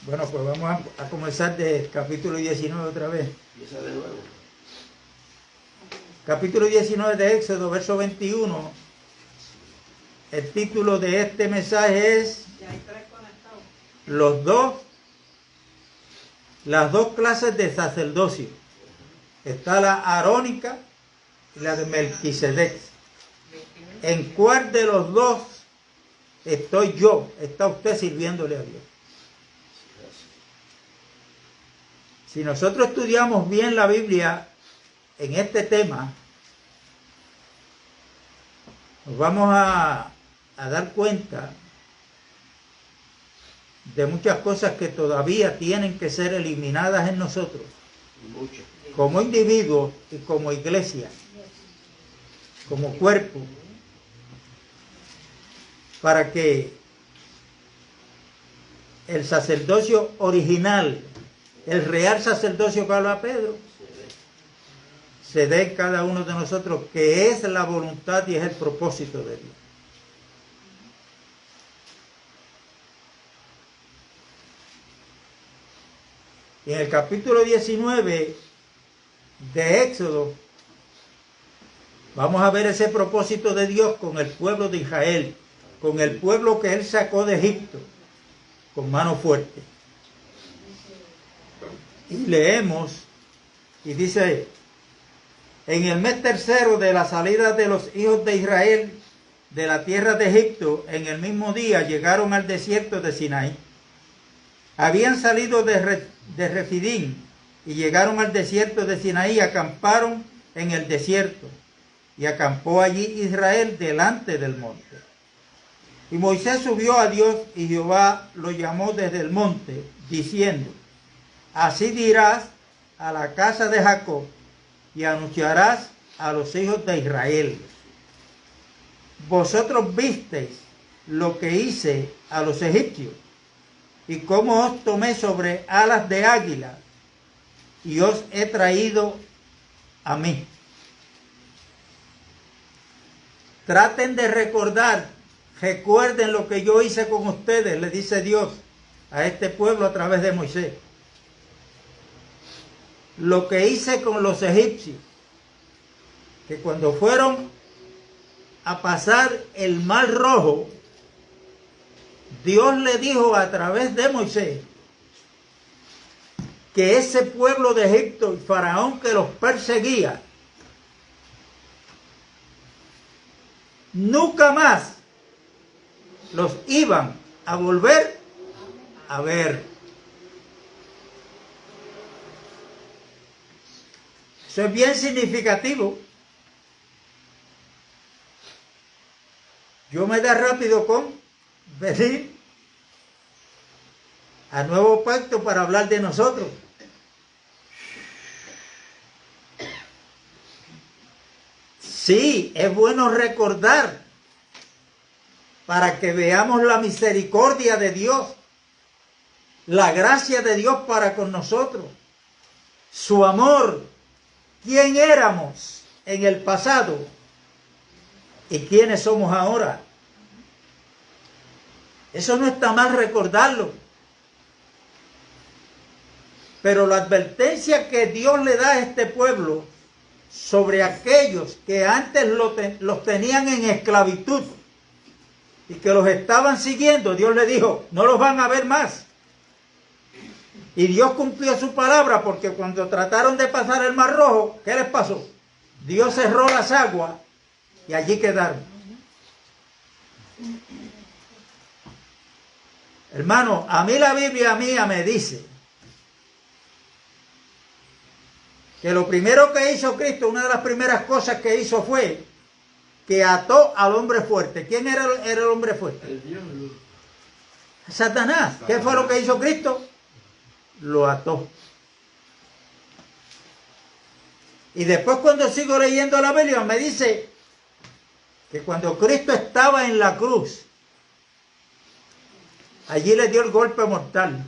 Bueno, pues vamos a comenzar del capítulo 19 otra vez. Empieza de nuevo. Capítulo 19 de Éxodo, verso 21. El título de este mensaje es las dos clases de sacerdocio. Está la arónica y la de Melquisedec. ¿En cuál de los dos estoy yo? Está usted sirviéndole a Dios. Si nosotros estudiamos bien la Biblia en este tema, nos vamos a dar cuenta de muchas cosas que todavía tienen que ser eliminadas en nosotros, como individuos y como iglesia, como cuerpo, para que el sacerdocio original, el real sacerdocio que habla Pedro, se dé en cada uno de nosotros, que es la voluntad y es el propósito de Dios. Y en el capítulo 19 de Éxodo, vamos a ver ese propósito de Dios con el pueblo de Israel, con el pueblo que Él sacó de Egipto, con mano fuerte. Y leemos, y dice: en el mes tercero de la salida de los hijos de Israel de la tierra de Egipto, en el mismo día llegaron al desierto de Sinaí. Habían salido de Refidim y llegaron al desierto de Sinaí, acamparon en el desierto, y acampó allí Israel delante del monte. Y Moisés subió a Dios, y Jehová lo llamó desde el monte, diciendo: así dirás a la casa de Jacob, y anunciarás a los hijos de Israel: vosotros visteis lo que hice a los egipcios, y cómo os tomé sobre alas de águila, y os he traído a mí. Traten de recordar, recuerden lo que yo hice con ustedes, le dice Dios a este pueblo a través de Moisés. Lo que hice con los egipcios, que cuando fueron a pasar el Mar Rojo, Dios le dijo a través de Moisés que ese pueblo de Egipto, el faraón que los perseguía, nunca más los iban a volver a ver. Eso es bien significativo. Yo me da rápido con venir a Nuevo Pacto para hablar de nosotros. Sí, es bueno recordar para que veamos la misericordia de Dios, la gracia de Dios para con nosotros, su amor, quién éramos en el pasado y quiénes somos ahora. Eso no está mal recordarlo. Pero la advertencia que Dios le da a este pueblo sobre aquellos que antes los tenían en esclavitud y que los estaban siguiendo, Dios le dijo: no los van a ver más. Y Dios cumplió su palabra, porque cuando trataron de pasar el Mar Rojo, ¿qué les pasó? Dios cerró las aguas y allí quedaron. Hermano, a mí la Biblia mía me dice que lo primero que hizo Cristo, una de las primeras cosas que hizo fue que ató al hombre fuerte. ¿Quién era el hombre fuerte? El diablo. Satanás. ¿Qué fue lo que hizo Cristo? Lo ató. Y después, cuando sigo leyendo la Biblia, me dice que cuando Cristo estaba en la cruz, allí le dio el golpe mortal.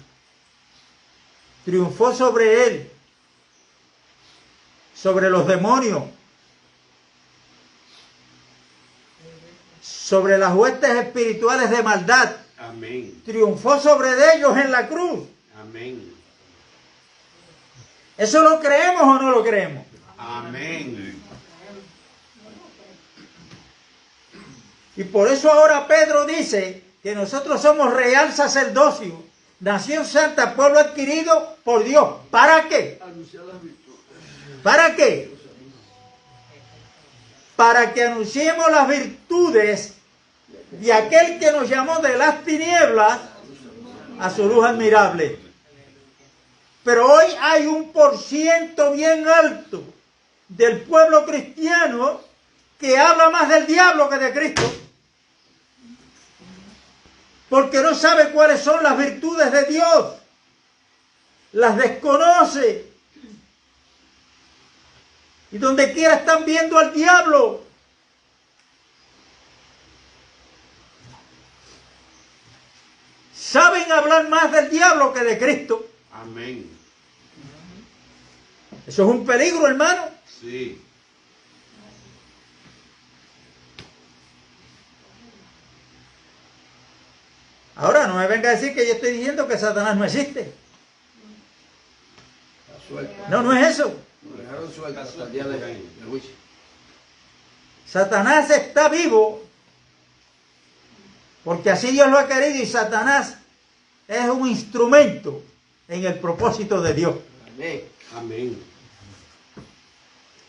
Triunfó sobre él, sobre los demonios, sobre las huestes espirituales de maldad Amén. Triunfó sobre ellos en la cruz. Amén. ¿Eso lo creemos o no lo creemos? Amén. Y por eso ahora Pedro dice que nosotros somos real sacerdocio, nación santa, pueblo adquirido por Dios. ¿Para qué? ¿Para qué? Para que anunciemos las virtudes de aquel que nos llamó de las tinieblas a su luz admirable. Pero hoy hay un % bien alto del pueblo cristiano que habla más del diablo que de Cristo, porque no sabe cuáles son las virtudes de Dios, las desconoce, y donde quiera están viendo al diablo. Saben hablar más del diablo que de Cristo. Amén. Eso es un peligro, hermano. Sí. Ahora, no me venga a decir que yo estoy diciendo que Satanás no existe. No, no es eso. Satanás está vivo porque así Dios lo ha querido, y Satanás es un instrumento en el propósito de Dios. Amén. Amén.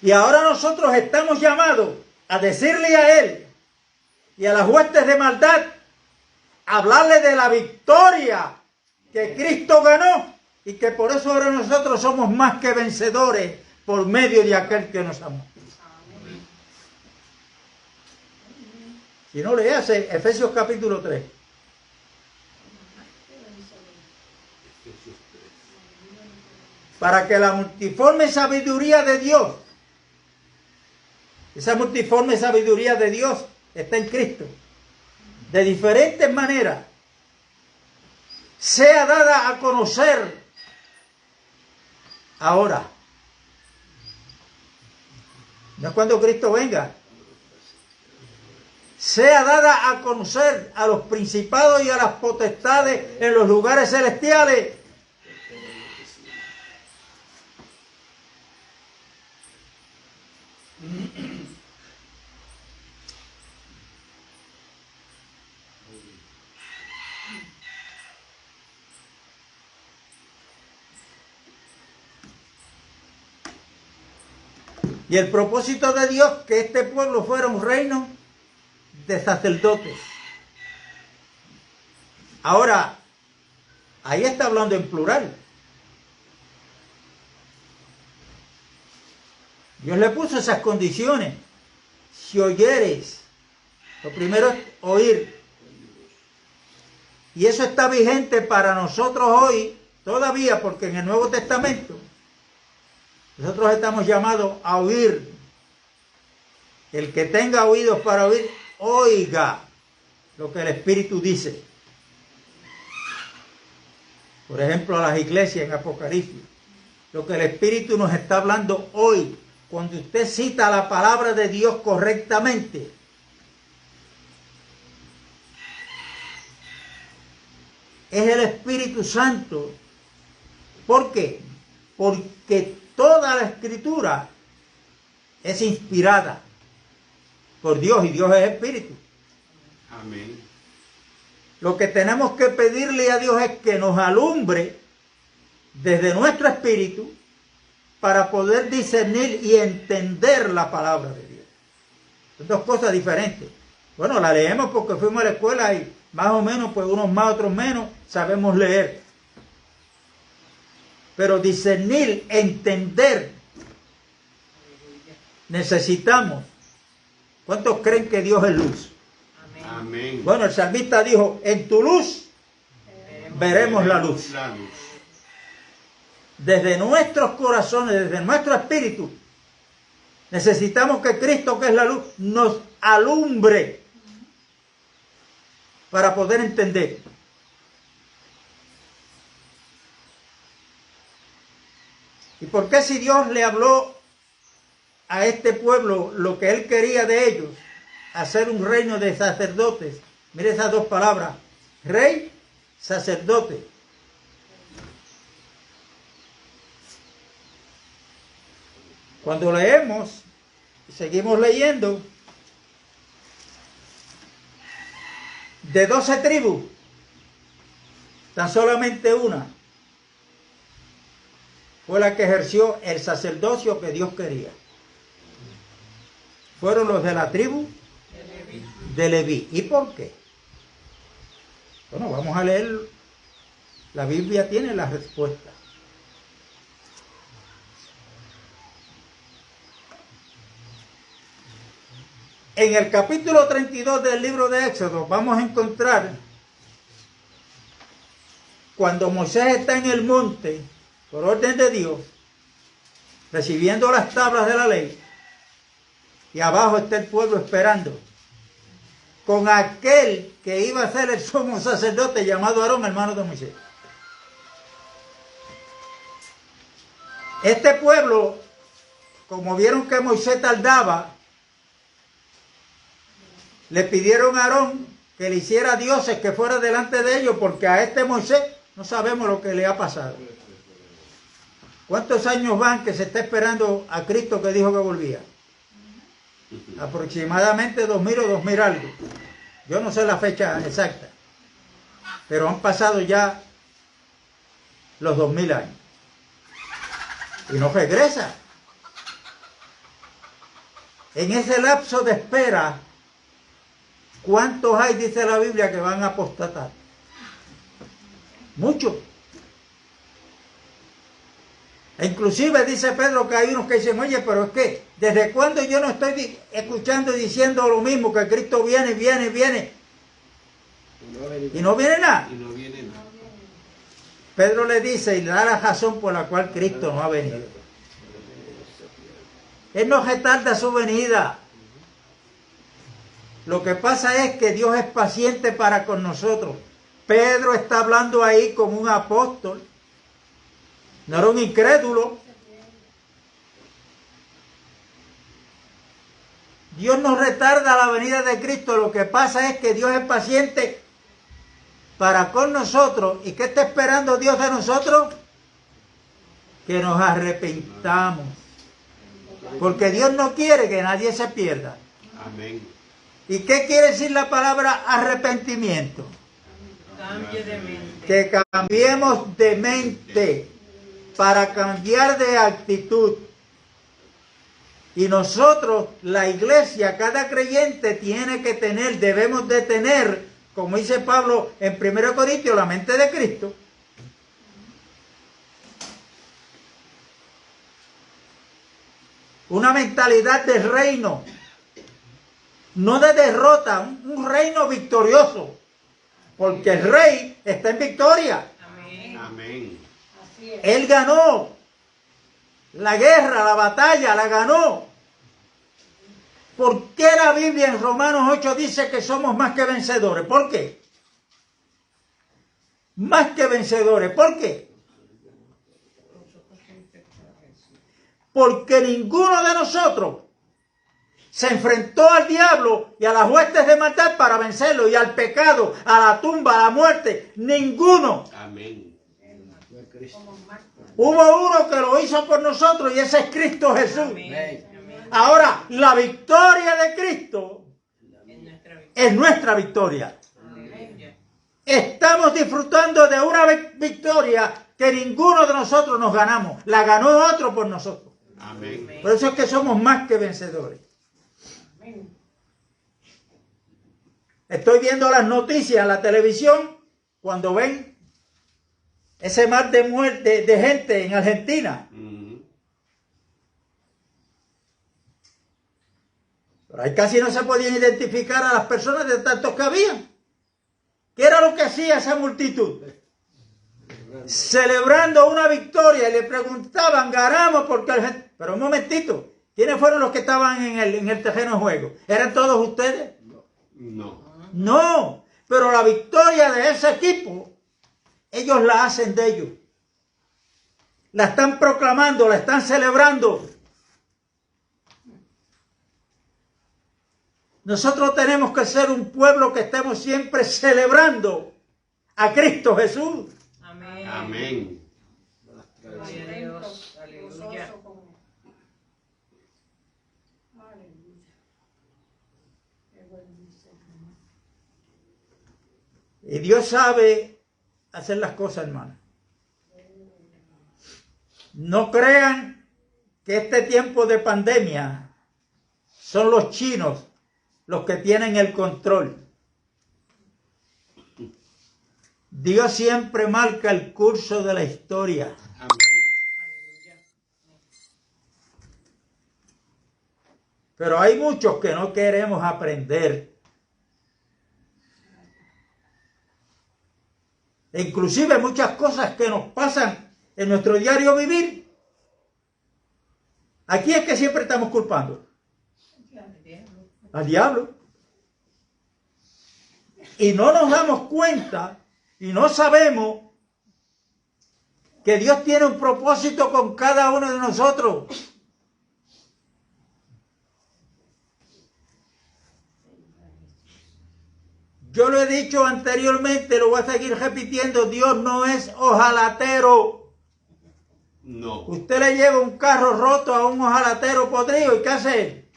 Y ahora nosotros estamos llamados a decirle a él y a las huestes de maldad, hablarle de la victoria que Cristo ganó, y que por eso ahora nosotros somos más que vencedores por medio de aquel que nos amó. Si no, léase Efesios capítulo 3. Para que la multiforme sabiduría de Dios, esa multiforme sabiduría de Dios está en Cristo, de diferentes maneras, sea dada a conocer ahora. No es cuando Cristo venga. Sea dada a conocer a los principados y a las potestades en los lugares celestiales. Y el propósito de Dios, que este pueblo fuera un reino de sacerdotes. Ahora, ahí está hablando en plural. Dios le puso esas condiciones. Si oyeres, lo primero es oír. Y eso está vigente para nosotros hoy, todavía, porque en el Nuevo Testamento nosotros estamos llamados a oír. El que tenga oídos para oír, oiga lo que el Espíritu dice. Por ejemplo, a las iglesias en Apocalipsis. Lo que el Espíritu nos está hablando hoy. Cuando usted cita la palabra de Dios correctamente, es el Espíritu Santo. ¿Por qué? Porque toda la Escritura es inspirada por Dios, y Dios es Espíritu. Amén. Lo que tenemos que pedirle a Dios es que nos alumbre desde nuestro espíritu para poder discernir y entender la palabra de Dios. Son dos cosas diferentes. Bueno, la leemos porque fuimos a la escuela y más o menos, pues unos más, otros menos, sabemos leer. Pero discernir, entender, necesitamos. ¿Cuántos creen que Dios es luz? Amén. Bueno, el salmista dijo, en tu luz veremos la luz. Desde nuestros corazones, desde nuestro espíritu, necesitamos que Cristo, que es la luz, nos alumbre para poder entender. ¿Y por qué, si Dios le habló a este pueblo lo que Él quería de ellos, hacer un reino de sacerdotes? Mire esas dos palabras, rey, sacerdote. Cuando leemos, y seguimos leyendo, de 12 tribus, tan solamente una fue la que ejerció el sacerdocio que Dios quería. Fueron los de la tribu de Leví. ¿Y por qué? Bueno, vamos a leer. La Biblia tiene la respuesta. En el capítulo 32 del libro de Éxodo vamos a encontrar cuando Moisés está en el monte, por orden de Dios, recibiendo las tablas de la ley, y abajo está el pueblo esperando, con aquel que iba a ser el sumo sacerdote llamado Aarón, hermano de Moisés. Este pueblo, como vieron que Moisés tardaba, le pidieron a Aarón que le hiciera dioses que fuera delante de ellos, porque a este Moisés no sabemos lo que le ha pasado. ¿Cuántos años van que se está esperando a Cristo que dijo que volvía? Aproximadamente 2000 o 2000 algo. Yo no sé la fecha exacta, pero han pasado ya los 2000 años. Y no regresa. En ese lapso de espera, ¿cuántos hay, dice la Biblia, que van a apostatar? Muchos. E inclusive dice Pedro que hay unos que dicen, oye, pero es que, ¿desde cuándo yo no estoy escuchando y diciendo lo mismo? Que Cristo viene, viene, viene. Y no viene nada. Y no viene nada. Pedro le dice y le da la razón por la cual Cristo no ha venido. Él no retarda su venida. Lo que pasa es que Dios es paciente para con nosotros. Pedro está hablando ahí como un apóstol. No era un incrédulo. Dios no retarda la venida de Cristo. Lo que pasa es que Dios es paciente para con nosotros. ¿Y qué está esperando Dios de nosotros? Que nos arrepintamos. Porque Dios no quiere que nadie se pierda. Amén. ¿Y qué quiere decir la palabra arrepentimiento? Cambie de mente. Que cambiemos de mente para cambiar de actitud. Y nosotros, la iglesia, cada creyente tiene que tener, debemos de tener, como dice Pablo en 1 Corintios, la mente de Cristo. Una mentalidad de reino, no de derrota, un reino victorioso, porque el rey está en victoria. Amén. Amén. Así es. Él ganó la guerra, la batalla, la ganó. ¿Por qué la Biblia en Romanos 8 dice que somos más que vencedores? ¿Por qué? Más que vencedores. ¿Por qué? Porque ninguno de nosotros se enfrentó al diablo y a las huestes de maldad para vencerlo, y al pecado, a la tumba, a la muerte. Ninguno. Amén. Hubo uno que lo hizo por nosotros, y ese es Cristo Jesús. Amén. Amén. Ahora, la victoria de Cristo Es nuestra victoria. es nuestra victoria. Amén. Estamos disfrutando de una victoria que ninguno de nosotros nos ganamos. La ganó otro por nosotros. Amén. Por eso es que somos más que vencedores. Amén. Estoy viendo las noticias en la televisión cuando ven ese mar de muerte de gente en Argentina. Pero ahí casi no se podían identificar a las personas de tantos que habían. ¿Qué era lo que hacía esa multitud? Celebrando una victoria, y le preguntaban, ganamos porque... Pero un momentito, ¿quiénes fueron los que estaban en el terreno de juego? ¿Eran todos ustedes? No. No, pero la victoria de ese equipo, ellos la hacen de ellos. La están proclamando, la están celebrando. Nosotros tenemos que ser un pueblo que estemos siempre celebrando a Cristo Jesús. Amén. Amén. Gloria a Dios. Aleluya. Y Dios sabe hacer las cosas, hermano. No crean que este tiempo de pandemia son los chinos los que tienen el control. Dios siempre marca el curso de la historia. Amén. Pero hay muchos que no queremos aprender. E inclusive muchas cosas que nos pasan en nuestro diario vivir. Aquí es que siempre estamos culpando al diablo. Y no nos damos cuenta y no sabemos que Dios tiene un propósito con cada uno de nosotros. Yo lo he dicho anteriormente, lo voy a seguir repitiendo, Dios no es ojalatero. No. Usted le lleva un carro roto a un ojalatero podrido, ¿y qué hace?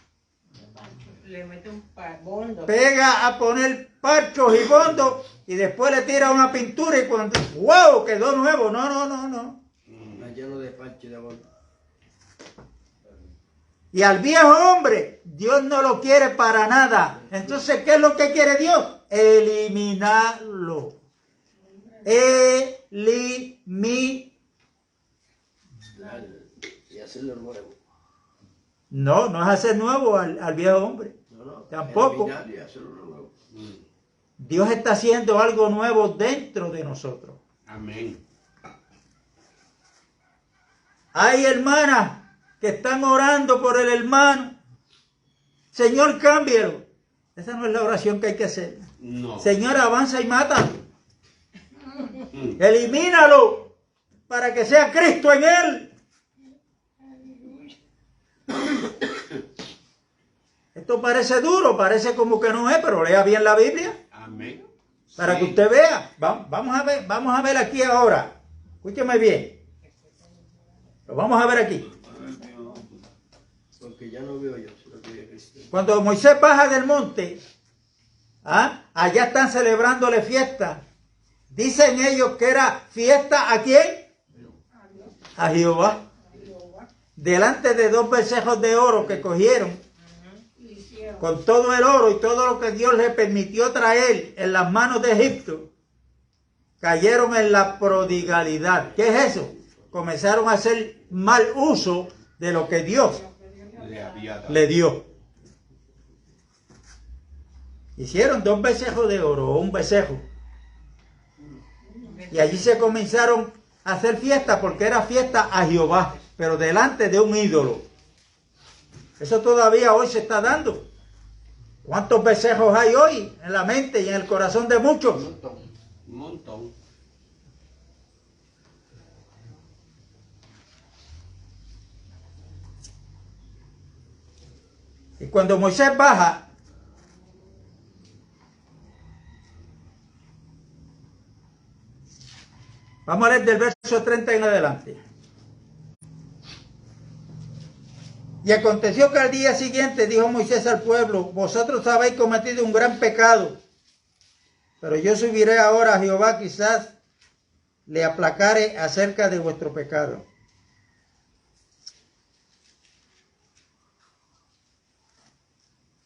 Le mete un bondo. Pega a poner parchos y bondos y después le tira una pintura y cuando ¡wow! Quedó nuevo. No. Está lleno de parche de bola. Y al viejo hombre, Dios no lo quiere para nada. Entonces, ¿qué es lo que quiere Dios? Eliminarlo. Y hacerlo nuevo. No es hacer nuevo al viejo hombre. No. Tampoco. Eliminar y hacerlo nuevo. Dios está haciendo algo nuevo dentro de nosotros. Amén. Hay hermanas que están orando por el hermano. Señor, cámbialo. Esa no es la oración que hay que hacer. No. Señor, avanza y mátalo. Elimínalo para que sea Cristo en él. Esto parece duro, parece como que no es, pero lea bien la Biblia Amén. para Sí. que usted vea. Vamos a ver aquí ahora. Escúcheme bien. Lo vamos a ver aquí. Porque ya no veo yo, sino que Cristo. Cuando Moisés baja del monte, allá están celebrándole fiesta. Dicen ellos que era fiesta ¿a quién? A Jehová. Delante de 2 becerros de oro que cogieron, con todo el oro y todo lo que Dios les permitió traer en las manos de Egipto, cayeron en la prodigalidad. ¿Qué es eso? Comenzaron a hacer mal uso de lo que Dios Le había dado. le dio. Hicieron 2 becerros de oro o un becerro. Y allí se comenzaron a hacer fiesta porque era fiesta a Jehová, pero delante de un ídolo. Eso todavía hoy se está dando. ¿Cuántos becerros hay hoy en la mente y en el corazón de muchos? Un montón. Y cuando Moisés baja, vamos a leer del verso 30 en adelante. Y aconteció que al día siguiente dijo Moisés al pueblo: vosotros habéis cometido un gran pecado, pero yo subiré ahora a Jehová, quizás le aplacare acerca de vuestro pecado.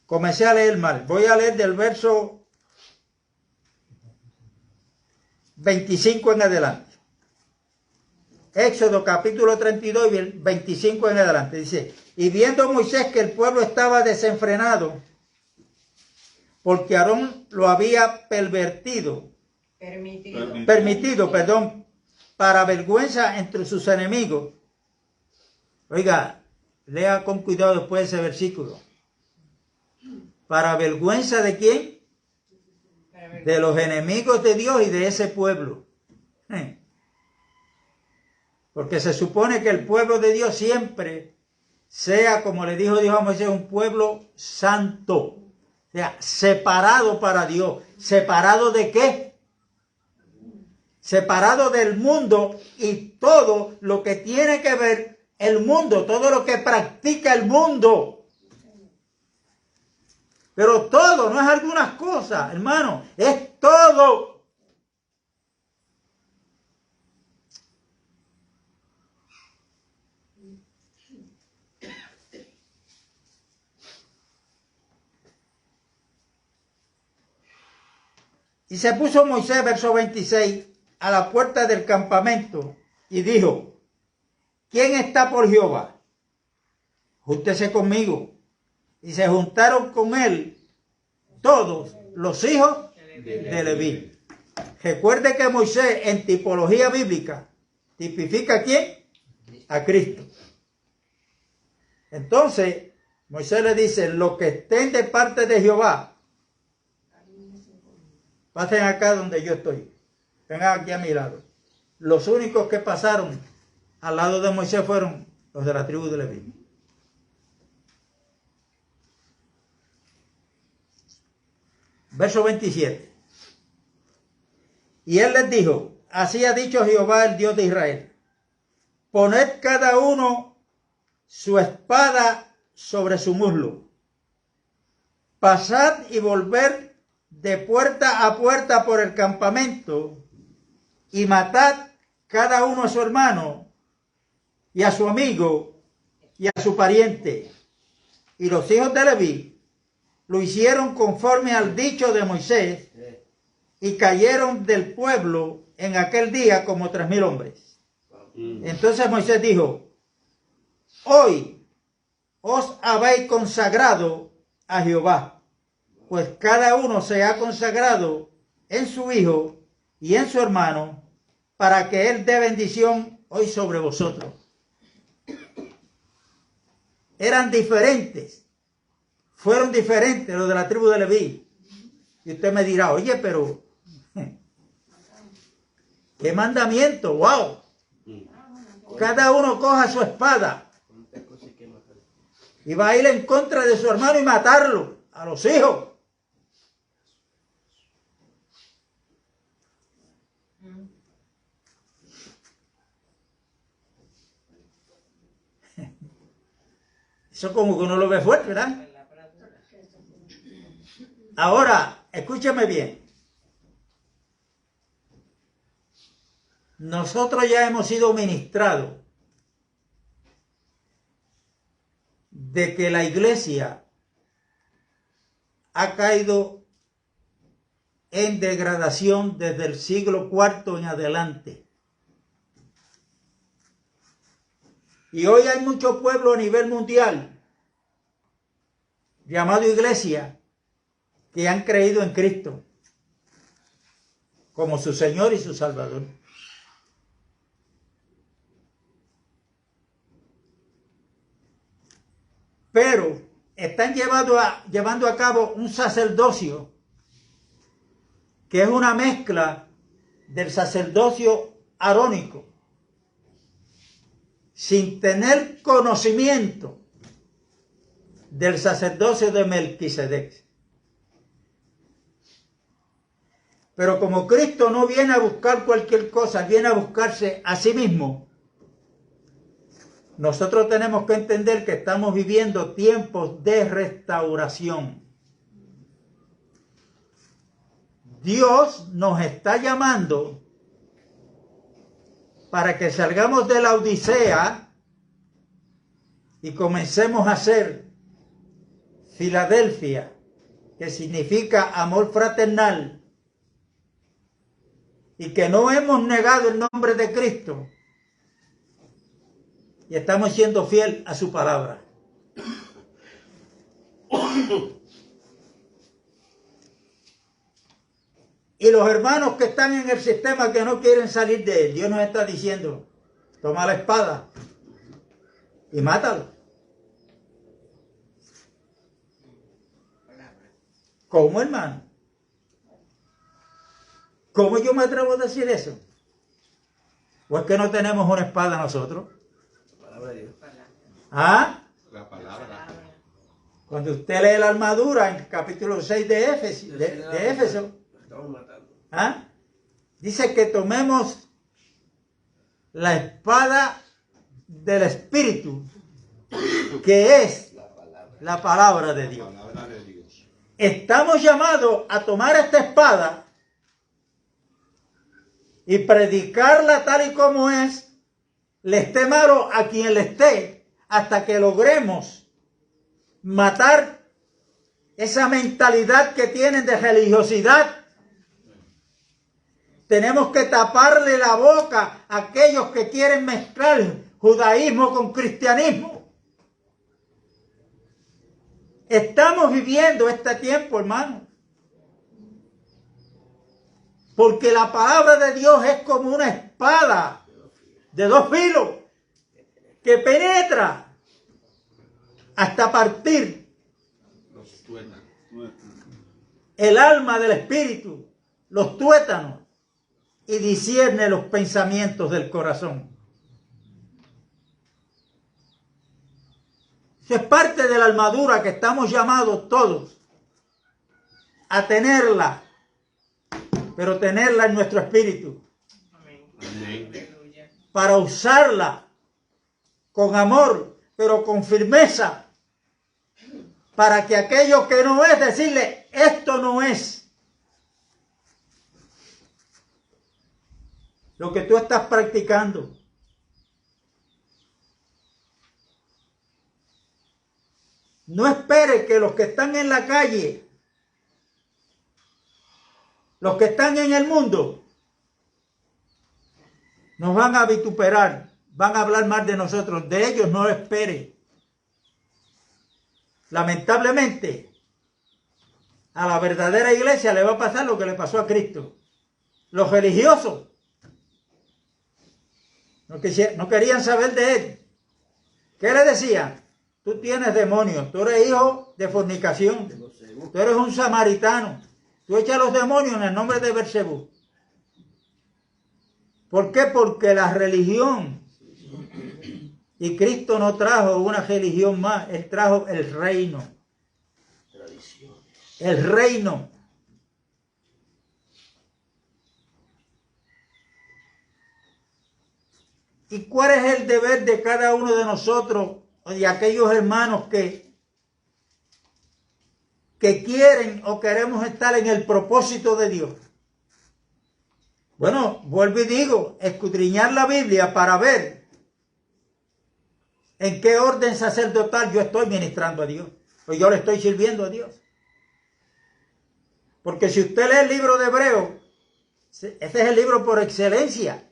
Comencé a leer mal. Voy a leer del verso 25 en adelante. Éxodo capítulo 32 y 25 en adelante. Dice: y viendo Moisés que el pueblo estaba desenfrenado, porque Aarón lo había permitido, para vergüenza entre sus enemigos. Oiga, lea con cuidado después ese versículo. ¿Para vergüenza de quién? De los enemigos de Dios y de ese pueblo. Porque se supone que el pueblo de Dios siempre sea, como le dijo Dios a Moisés, un pueblo santo. O sea, separado para Dios. ¿Separado de qué? separado del mundo y todo lo que tiene que ver el mundo, todo lo que practica el mundo. Pero todo, no es algunas cosas, hermano, es todo. Y se puso Moisés, verso 26, a la puerta del campamento y dijo: ¿quién está por Jehová? Júntese conmigo. Y se juntaron con él todos los hijos de Leví. Recuerde que Moisés en tipología bíblica tipifica ¿a quién? A Cristo. Entonces Moisés le dice: los que estén de parte de Jehová, pasen acá donde yo estoy. Vengan aquí a mi lado. Los únicos que pasaron al lado de Moisés fueron los de la tribu de Leví. Verso 27. Y él les dijo: así ha dicho Jehová, el Dios de Israel: poned cada uno su espada sobre su muslo. Pasad y volved de puerta a puerta por el campamento, y matad cada uno a su hermano, y a su amigo, y a su pariente. Y los hijos de Leví lo hicieron conforme al dicho de Moisés, y cayeron del pueblo en aquel día como 3,000 hombres. Entonces Moisés dijo: hoy os habéis consagrado a Jehová, pues cada uno se ha consagrado en su hijo y en su hermano, para que él dé bendición hoy sobre vosotros. Eran diferentes, fueron diferentes los de la tribu de Leví. Y usted me dirá: oye, pero ¿qué mandamiento? ¡Wow! Cada uno coja su espada y va a ir en contra de su hermano y matarlo, a los hijos. Eso como que uno lo ve fuerte, ¿verdad? Ahora, escúcheme bien. Nosotros ya hemos sido ministrados de que la iglesia ha caído en degradación desde el siglo IV en adelante. Y hoy hay mucho pueblo a nivel mundial, llamado iglesia, que han creído en Cristo como su Señor y su Salvador. Pero están llevando a cabo un sacerdocio que es una mezcla del sacerdocio arónico, sin tener conocimiento del sacerdocio de Melquisedec. Pero como Cristo no viene a buscar cualquier cosa, viene a buscarse a sí mismo, nosotros tenemos que entender que estamos viviendo tiempos de restauración. Dios nos está llamando para que salgamos de la Odisea y comencemos a ser Filadelfia, que significa amor fraternal, y que no hemos negado el nombre de Cristo y estamos siendo fiel a su palabra. Y los hermanos que están en el sistema que no quieren salir de él, Dios nos está diciendo: toma la espada y mátalo. ¿Cómo, hermano? ¿Cómo yo me atrevo a decir eso? ¿O es que no tenemos una espada nosotros? ¿Ah? La palabra. Cuando usted lee la armadura en el capítulo 6 de Éfeso, ¿ah? Dice que tomemos la espada del Espíritu, que es la palabra de Dios. Palabra de Dios. Estamos llamados a tomar esta espada y predicarla tal y como es, le esté malo a quien le esté, hasta que logremos matar esa mentalidad que tienen de religiosidad. Tenemos que taparle la boca a aquellos que quieren mezclar judaísmo con cristianismo. Estamos viviendo este tiempo, hermano. Porque la palabra de Dios es como una espada de dos filos que penetra hasta partir Los tuétanos. el alma del espíritu, los tuétanos, y discierne los pensamientos del corazón. Eso es parte de la armadura que estamos llamados todos a tenerla, pero tenerla en nuestro espíritu, Amén. Amén. Aleluya. para usarla con amor, pero con firmeza, para que aquello que no es, decirle, esto no es. Lo que tú estás practicando. No espere que los que están en la calle, los que están en el mundo, nos van a vituperar, van a hablar mal de nosotros. De ellos no lo espere. Lamentablemente, a la verdadera iglesia le va a pasar lo que le pasó a Cristo. Los religiosos no querían saber de él. ¿Qué le decían? Tú tienes demonios, tú eres hijo de fornicación, tú eres un samaritano, tú echas a los demonios en el nombre de Beelzebú. ¿Por qué? Porque la religión, y Cristo no trajo una religión más, Él trajo el reino. El reino. ¿Y cuál es el deber de cada uno de nosotros, o de aquellos hermanos que quieren o queremos estar en el propósito de Dios? Bueno, vuelvo y digo, escudriñar la Biblia para ver en qué orden sacerdotal yo estoy ministrando a Dios, o yo le estoy sirviendo a Dios. Porque si usted lee el libro de Hebreos, ese es el libro por excelencia,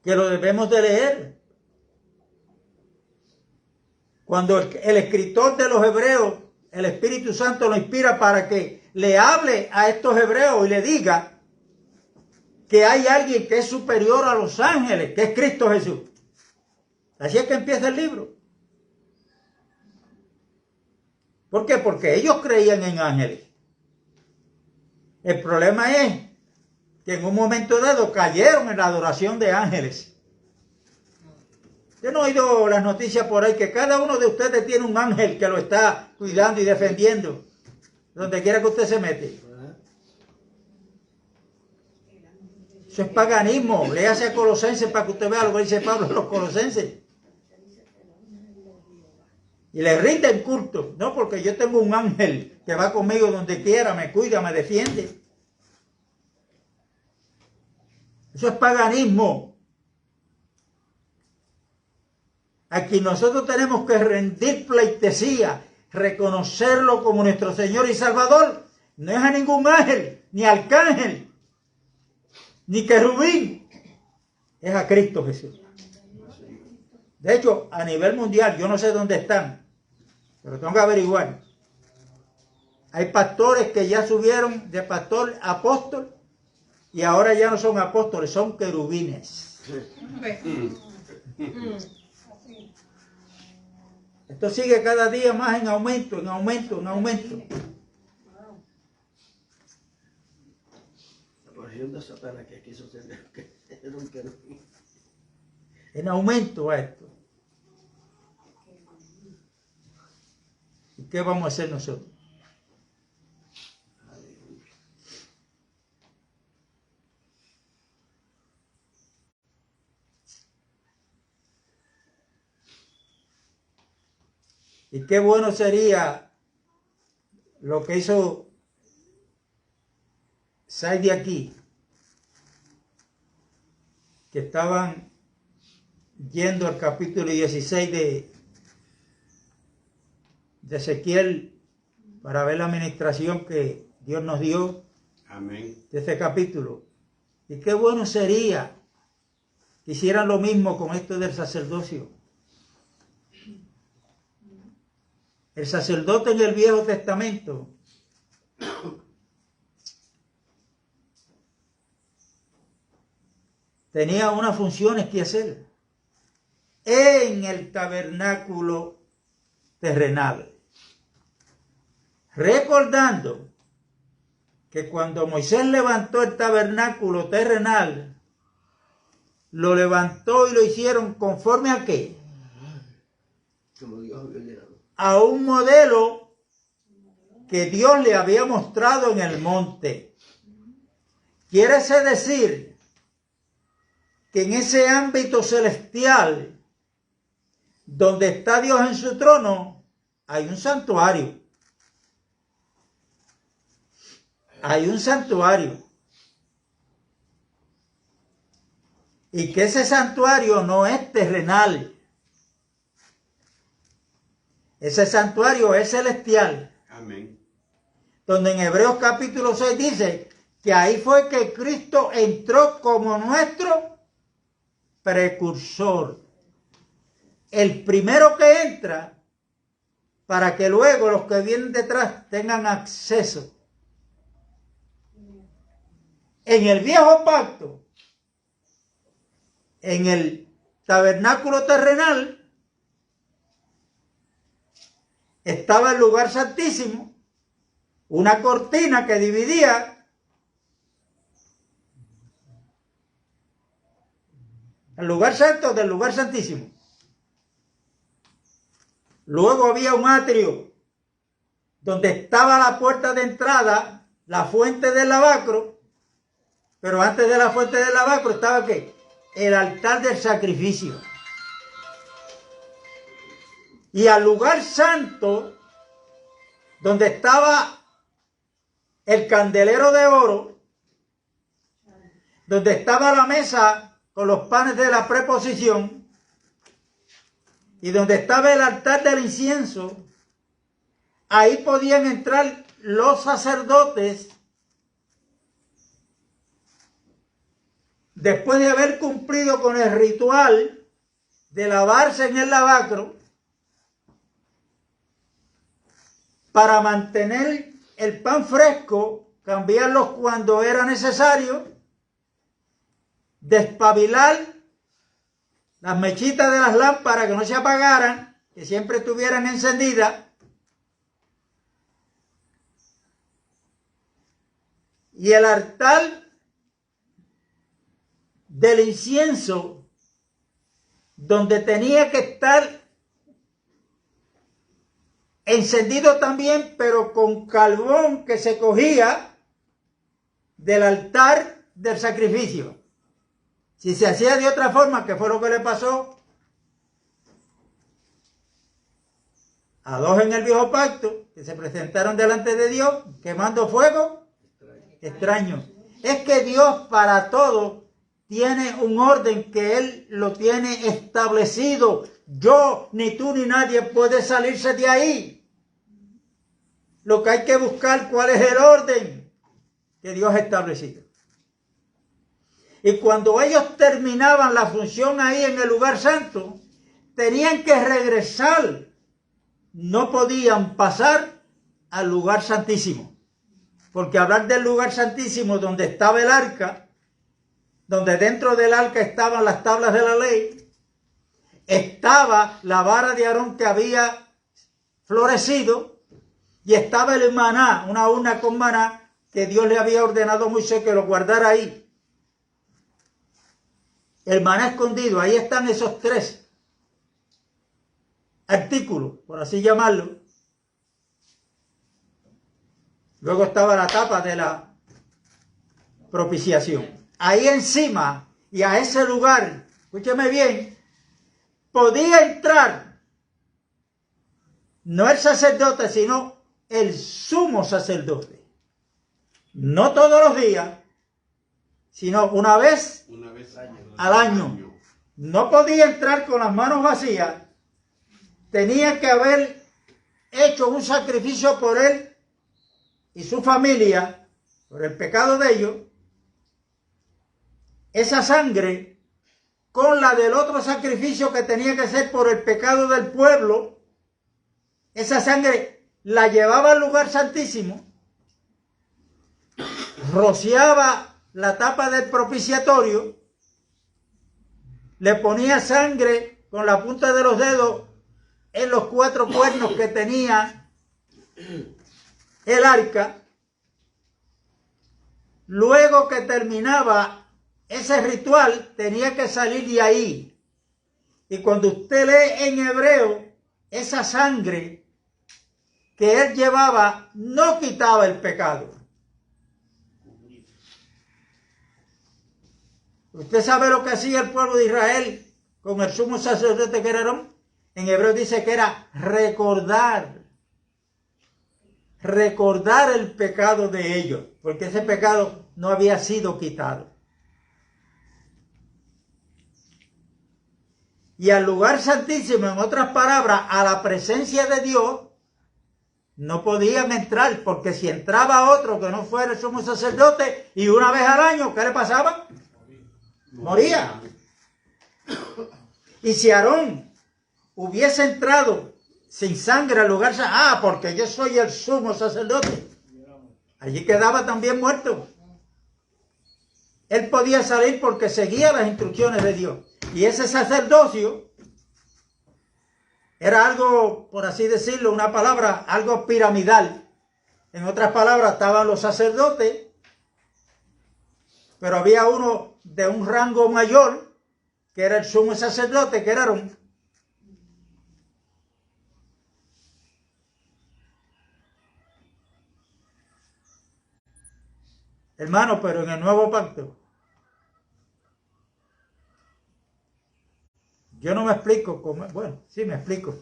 que lo debemos de leer. Cuando el escritor de los Hebreos, el Espíritu Santo lo inspira para que le hable a estos hebreos y le diga que hay alguien que es superior a los ángeles, que es Cristo Jesús. Así es que empieza el libro. ¿Por qué? Porque ellos creían en ángeles. El problema es que en un momento dado cayeron en la adoración de ángeles. Yo no he oído las noticias por ahí que cada uno de ustedes tiene un ángel que lo está cuidando y defendiendo donde quiera que usted se mete. Eso es paganismo. Léase a Colosenses para que usted vea lo que dice Pablo a los Colosenses. Y le rinden culto. No, porque yo tengo un ángel que va conmigo donde quiera, me cuida, me defiende. Eso es paganismo. Aquí nosotros tenemos que rendir pleitesía, reconocerlo como nuestro Señor y Salvador. No es a ningún ángel, ni arcángel, ni querubín. Es a Cristo Jesús. De hecho, a nivel mundial, yo no sé dónde están, pero tengo que averiguar. Hay pastores que ya subieron de pastor a apóstol y ahora ya no son apóstoles, son querubines. Esto sigue cada día más en aumento, en aumento, en aumento. La porción de Satanás que quiso ser un querubín. En aumento a esto. ¿Y qué vamos a hacer nosotros? Y qué bueno sería lo que hizo Saidi aquí, que estaban yendo al capítulo 16 de Ezequiel para ver la administración que Dios nos dio Amén. de este capítulo. Y qué bueno sería que hicieran lo mismo con esto del sacerdocio. El sacerdote en el Viejo Testamento tenía unas funciones que hacer en el tabernáculo terrenal. Recordando que cuando Moisés levantó el tabernáculo terrenal, lo levantó y lo hicieron conforme a qué? Como Dios había ordenado. A un modelo que Dios le había mostrado en el monte. Quiere decir que en ese ámbito celestial, donde está Dios en su trono, hay un santuario. Hay un santuario. Y que ese santuario no es terrenal. Ese santuario es celestial. Amén. Donde en Hebreos capítulo 6 dice que ahí fue que Cristo entró como nuestro precursor. El primero que entra para que luego los que vienen detrás tengan acceso. En el viejo pacto, en el tabernáculo terrenal, estaba el lugar santísimo, una cortina que dividía el lugar santo del lugar santísimo. Luego había un atrio donde estaba la puerta de entrada, la fuente del lavacro, pero antes de la fuente del lavacro estaba ¿qué? El altar del sacrificio. Y al lugar santo, donde estaba el candelero de oro, donde estaba la mesa con los panes de la preposición, y donde estaba el altar del incienso, ahí podían entrar los sacerdotes después de haber cumplido con el ritual de lavarse en el lavacro, para mantener el pan fresco, cambiarlos cuando era necesario, despabilar las mechitas de las lámparas que no se apagaran, que siempre estuvieran encendidas, y el altar del incienso, donde tenía que estar encendido también, pero con carbón que se cogía del altar del sacrificio. Si se hacía de otra forma, que fue lo que le pasó a dos en el viejo pacto, que se presentaron delante de Dios quemando fuego extraño. Es que Dios para todo tiene un orden que Él lo tiene establecido. Yo, ni tú, ni nadie puede salirse de ahí. Lo que hay que buscar, cuál es el orden que Dios ha establecido. Y cuando ellos terminaban la función ahí en el lugar santo, tenían que regresar. No podían pasar al lugar santísimo. Porque hablar del lugar santísimo donde estaba el arca, donde dentro del arca estaban las tablas de la ley, estaba la vara de Aarón que había florecido, y estaba el maná, una urna con maná, que Dios le había ordenado a Moisés que lo guardara ahí. El maná escondido, ahí están esos tres artículos, por así llamarlo. Luego estaba la tapa de la propiciación. Ahí encima, y a ese lugar, escúcheme bien, podía entrar no el sacerdote, sino el sumo sacerdote. No todos los días, sino una vez al año. No podía entrar con las manos vacías. Tenía que haber hecho un sacrificio por él y su familia, por el pecado de ellos. Esa sangre, con la del otro sacrificio que tenía que ser por el pecado del pueblo, esa sangre la llevaba al lugar santísimo, rociaba la tapa del propiciatorio, le ponía sangre con la punta de los dedos en los 4 cuernos que tenía el arca. Luego que terminaba ese ritual, tenía que salir de ahí. Y cuando usted lee en hebreo, esa sangre que él llevaba no quitaba el pecado. ¿Usted sabe lo que hacía el pueblo de Israel con el sumo sacerdote que era Aarón? En hebreo dice que era recordar el pecado de ellos, porque ese pecado no había sido quitado. Y al lugar santísimo, en otras palabras, a la presencia de Dios, no podían entrar, porque si entraba otro que no fuera el sumo sacerdote, y una vez al año, ¿qué le pasaba? Moría. Y si Aarón hubiese entrado sin sangre al lugar, porque yo soy el sumo sacerdote, allí quedaba también muerto. Él podía salir porque seguía las instrucciones de Dios. Y ese sacerdocio era algo, por así decirlo, una palabra, algo piramidal. En otras palabras, estaban los sacerdotes, pero había uno de un rango mayor, que era el sumo sacerdote, que era Aarón. Hermano, pero en el nuevo pacto, yo no me explico cómo, bueno, sí me explico.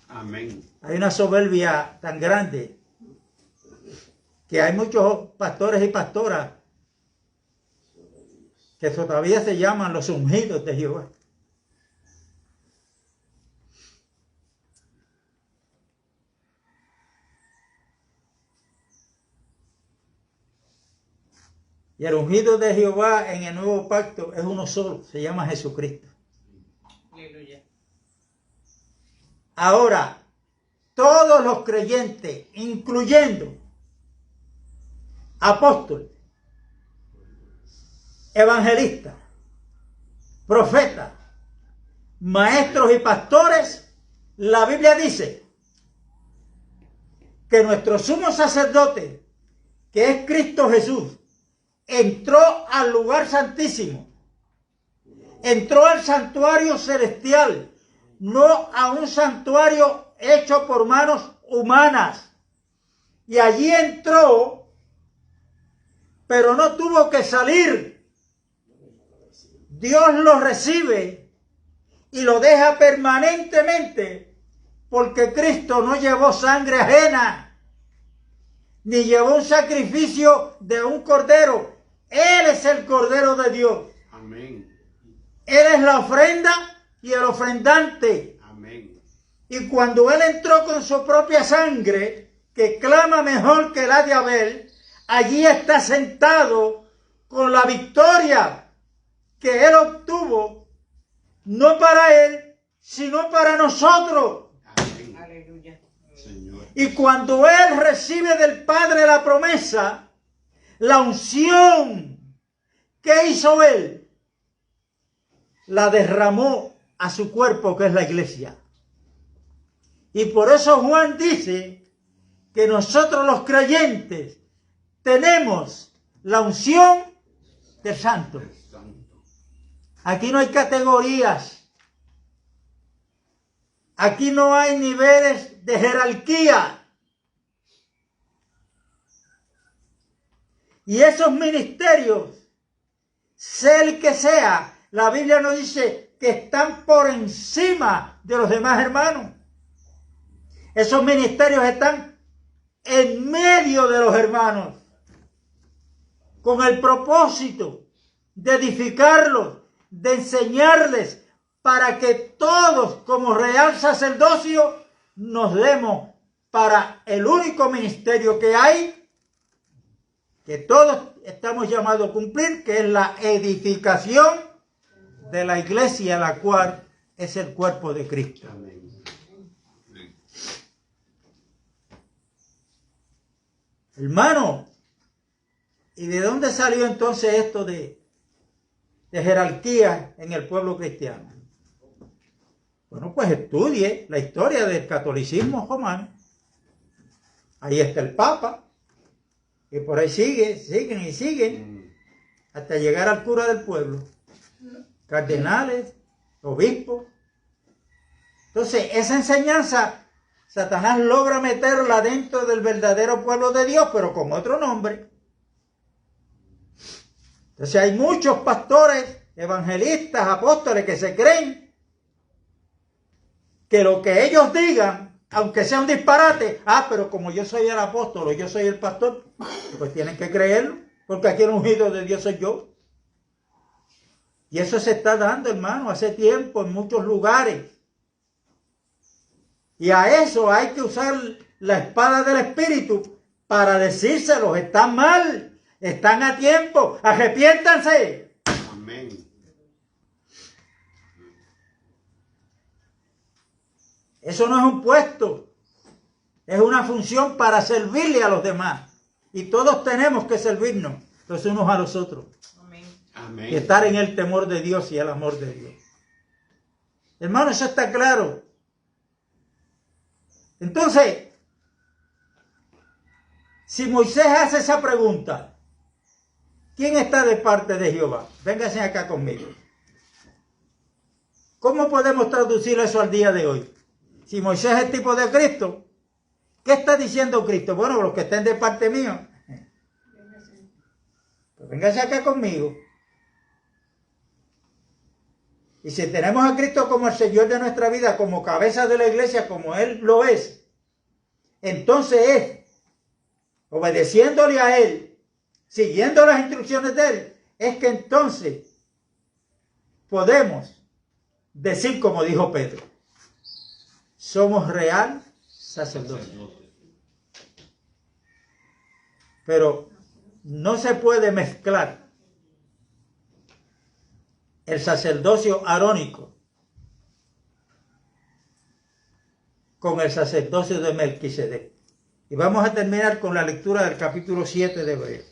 Amén. Hay una soberbia tan grande que hay muchos pastores y pastoras que todavía se llaman los ungidos de Jehová. Y el ungido de Jehová en el nuevo pacto es uno solo, se llama Jesucristo. Aleluya. Ahora, todos los creyentes, incluyendo apóstoles, evangelistas, profetas, maestros y pastores, la Biblia dice que nuestro sumo sacerdote, que es Cristo Jesús, entró al lugar santísimo, entró al santuario celestial, no a un santuario hecho por manos humanas. Y allí entró, pero no tuvo que salir. Dios lo recibe y lo deja permanentemente, porque Cristo no llevó sangre ajena, ni llevó un sacrificio de un cordero. Él es el Cordero de Dios. Amén. Él es la ofrenda y el ofrendante. Amén. Y cuando Él entró con su propia sangre, que clama mejor que la de Abel, allí está sentado con la victoria que Él obtuvo, no para Él, sino para nosotros. Amén. Aleluya. Señor. Y cuando Él recibe del Padre la promesa, la unción, ¿qué hizo Él? La derramó a su cuerpo, que es la iglesia. Y por eso Juan dice que nosotros los creyentes tenemos la unción del Santo. Santo. Aquí no hay categorías. Aquí no hay niveles de jerarquía. Y esos ministerios, sea el que sea, la Biblia nos dice que están por encima de los demás hermanos. Esos ministerios están en medio de los hermanos, con el propósito de edificarlos, de enseñarles, para que todos como real sacerdocio nos demos para el único ministerio que hay, que todos estamos llamados a cumplir, que es la edificación de la iglesia, la cual es el cuerpo de Cristo. Amén. Hermano, ¿y de dónde salió entonces esto de jerarquía en el pueblo cristiano? Bueno, pues estudie la historia del catolicismo romano. Ahí está el Papa, y por ahí siguen y siguen, hasta llegar al cura del pueblo, cardenales, obispos. Entonces, esa enseñanza, Satanás logra meterla dentro del verdadero pueblo de Dios, pero con otro nombre. Entonces hay muchos pastores, evangelistas, apóstoles que se creen que lo que ellos digan, aunque sea un disparate, pero como yo soy el apóstol o yo soy el pastor, pues tienen que creerlo, porque aquí el ungido de Dios soy yo. Y eso se está dando, hermano, hace tiempo en muchos lugares. Y a eso hay que usar la espada del Espíritu para decírselos: están mal, están a tiempo, arrepiéntanse. Amén. Eso no es un puesto, es una función para servirle a los demás. Y todos tenemos que servirnos los unos a los otros. Amén. Amén. Y estar en el temor de Dios y el amor de Dios. Hermano, eso está claro. Entonces, si Moisés hace esa pregunta, ¿quién está de parte de Jehová? Vénganse acá conmigo. ¿Cómo podemos traducir eso al día de hoy? Si Moisés es el tipo de Cristo, ¿qué está diciendo Cristo? Bueno, los que estén de parte mío, pues vénganse acá conmigo. Y si tenemos a Cristo como el Señor de nuestra vida, como cabeza de la iglesia, como Él lo es, entonces es, obedeciéndole a Él, siguiendo las instrucciones de Él, es que entonces podemos decir como dijo Pedro: somos real sacerdocio. Pero no se puede mezclar el sacerdocio arónico con el sacerdocio de Melquisedec. Y vamos a terminar con la lectura del capítulo 7 de Hebreos.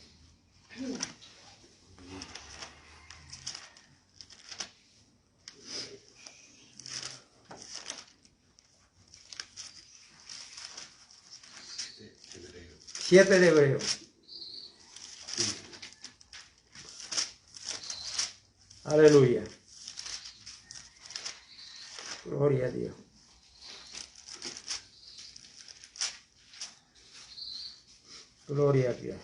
Siete de Hebreos. Aleluya. Gloria a Dios. Gloria a Dios.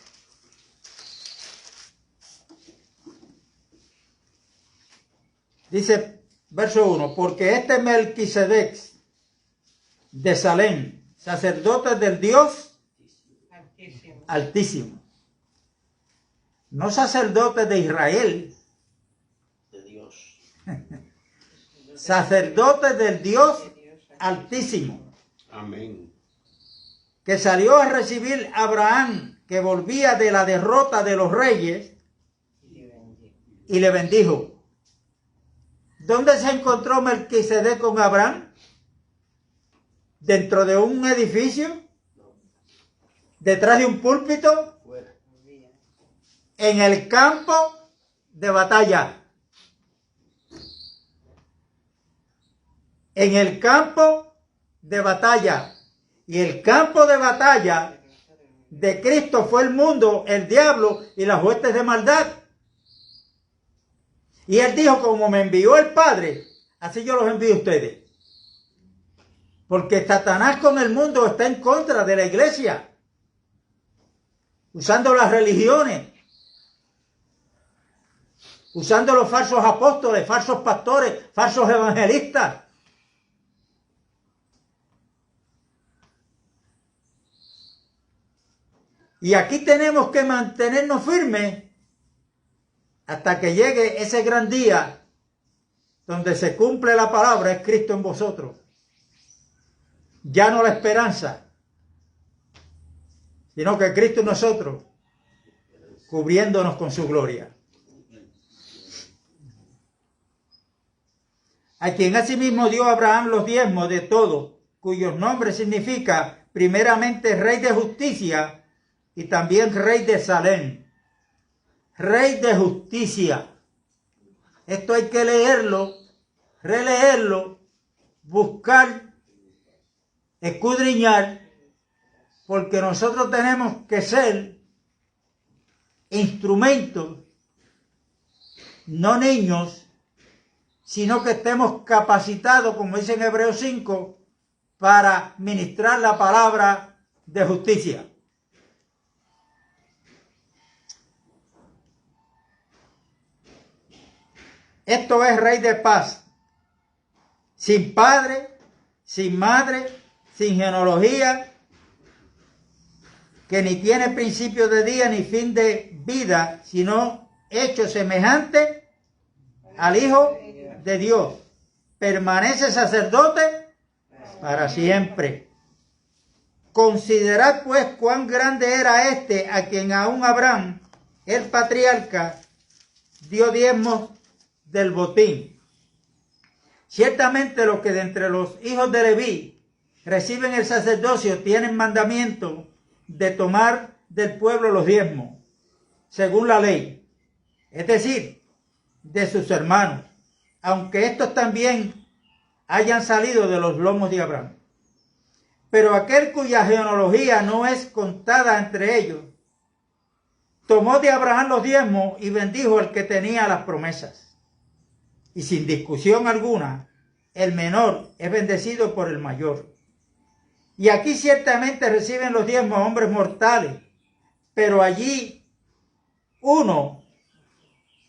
Dice, verso 1, porque este Melquisedec de Salem, sacerdote del Dios Altísimo, no sacerdote de Israel, de Dios. sacerdote del Dios Altísimo, Amén. que salió a recibir a Abraham, que volvía de la derrota de los reyes, y le bendijo. ¿Dónde se encontró Melquisedec con Abraham? ¿Dentro de un edificio? ¿Detrás de un púlpito? Fuera. En el campo de batalla. En el campo de batalla. Y el campo de batalla de Cristo fue el mundo, el diablo y las huestes de maldad. Y Él dijo: como me envió el Padre, así yo los envío a ustedes. Porque Satanás con el mundo está en contra de la iglesia, usando las religiones, usando los falsos apóstoles, falsos pastores, falsos evangelistas. Y aquí tenemos que mantenernos firmes hasta que llegue ese gran día donde se cumple la palabra, es Cristo en vosotros. Ya no la esperanza, sino que Cristo en nosotros, cubriéndonos con su gloria. A quien asimismo dio Abraham los diezmos de todo, cuyos nombres significa primeramente Rey de Justicia y también Rey de Salem. Rey de Justicia. Esto hay que leerlo, releerlo, buscar, escudriñar, porque nosotros tenemos que ser instrumentos, no niños, sino que estemos capacitados, como dice en Hebreos 5, para ministrar la palabra de justicia. Esto es Rey de paz, sin padre, sin madre, sin genealogía, que ni tiene principio de día ni fin de vida, sino hecho semejante al Hijo de Dios. Permanece sacerdote para siempre. Considerad pues cuán grande era este a quien aún Abraham, el patriarca, dio diezmos del botín. Ciertamente los que de entre los hijos de Leví reciben el sacerdocio tienen mandamiento de tomar del pueblo los diezmos, según la ley, es decir, de sus hermanos, aunque estos también hayan salido de los lomos de Abraham. Pero aquel cuya genealogía no es contada entre ellos, tomó de Abraham los diezmos y bendijo al que tenía las promesas. Y sin discusión alguna, el menor es bendecido por el mayor. Y aquí ciertamente reciben los diezmos hombres mortales, pero allí uno,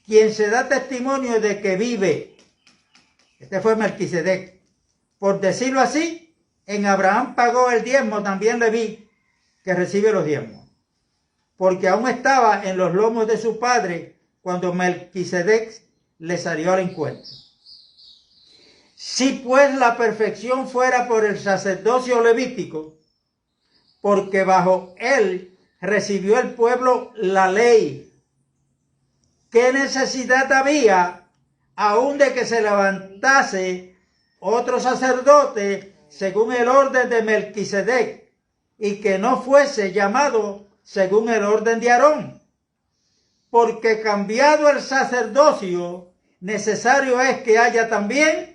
quien se da testimonio de que vive. Este fue Melquisedec. Por decirlo así, en Abraham pagó el diezmo también Leví, que recibe los diezmos, porque aún estaba en los lomos de su padre cuando Melquisedec le salió al encuentro. Si pues la perfección fuera por el sacerdocio levítico, porque bajo él recibió el pueblo la ley, ¿qué necesidad había aún de que se levantase otro sacerdote según el orden de Melquisedec y que no fuese llamado según el orden de Aarón? Porque cambiado el sacerdocio, necesario es que haya también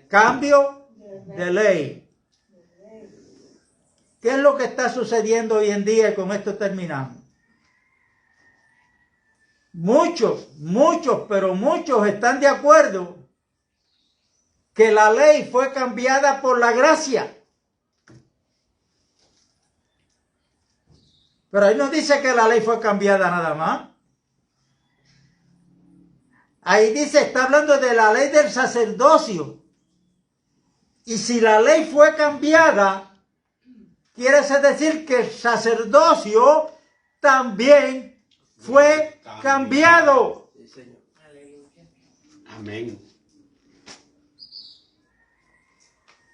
cambio de ley. ¿Qué es lo que está sucediendo hoy en día? Y con esto terminamos. Muchos, pero muchos están de acuerdo que la ley fue cambiada por la gracia. Pero ahí no dice que la ley fue cambiada nada más. Ahí dice, está hablando de la ley del sacerdocio. Y si la ley fue cambiada, quiere decir que el sacerdocio también fue cambiado. Sí, Señor. Amén.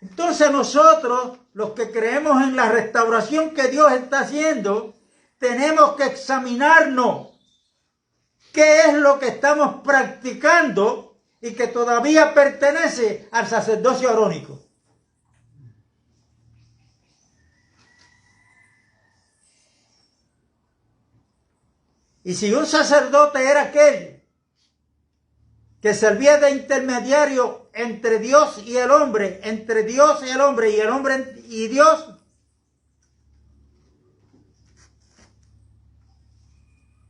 Entonces nosotros, los que creemos en la restauración que Dios está haciendo, tenemos que examinarnos qué es lo que estamos practicando y que todavía pertenece al sacerdocio arónico. Y si un sacerdote era aquel que servía de intermediario entre Dios y el hombre, entre Dios y el hombre y Dios,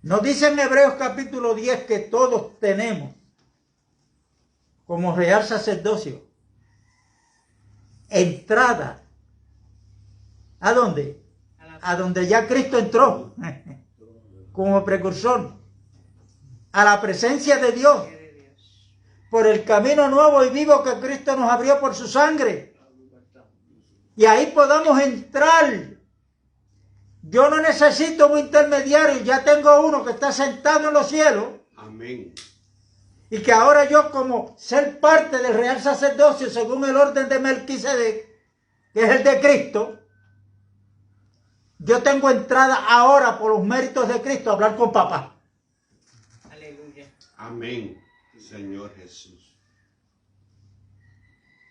nos dice en Hebreos capítulo 10 que todos tenemos como real sacerdocio entrada. ¿A dónde? A donde ya Cristo entró como precursor, a la presencia de Dios, por el camino nuevo y vivo que Cristo nos abrió por su sangre. Y ahí podamos entrar Yo no necesito un intermediario, ya tengo uno que está sentado en los cielos. Amén. Y que ahora yo, como ser parte del real sacerdocio según el orden de Melquisedec, que es el de Cristo, yo tengo entrada ahora por los méritos de Cristo a hablar con papá. Aleluya. Amén. Señor Jesús.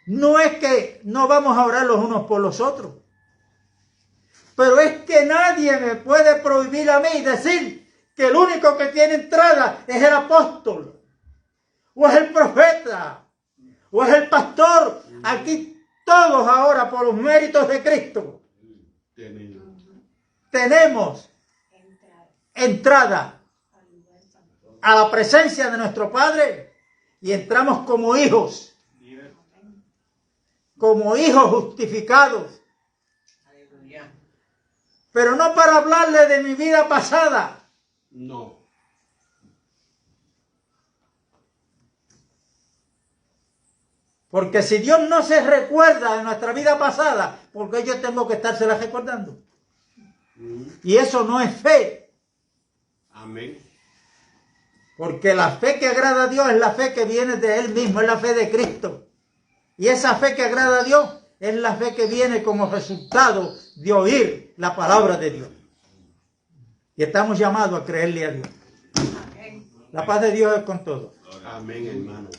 No es que no vamos a orar los unos por los otros, pero es que nadie me puede prohibir a mí decir que el único que tiene entrada es el apóstol, o es el profeta, o es el pastor. Aquí todos ahora, por los méritos de Cristo, tenemos entrada a la presencia de nuestro Padre y entramos como hijos justificados. Aleluya. Pero no para hablarle de mi vida pasada, No. porque si Dios no se recuerda de nuestra vida pasada, ¿por qué yo tengo que estársela recordando? Y eso no es fe. Amén. Porque la fe que agrada a Dios es la fe que viene de Él mismo, es la fe de Cristo. Y esa fe que agrada a Dios es la fe que viene como resultado de oír la palabra de Dios. Y estamos llamados a creerle a Dios. La paz de Dios es con todos. Amén, hermano.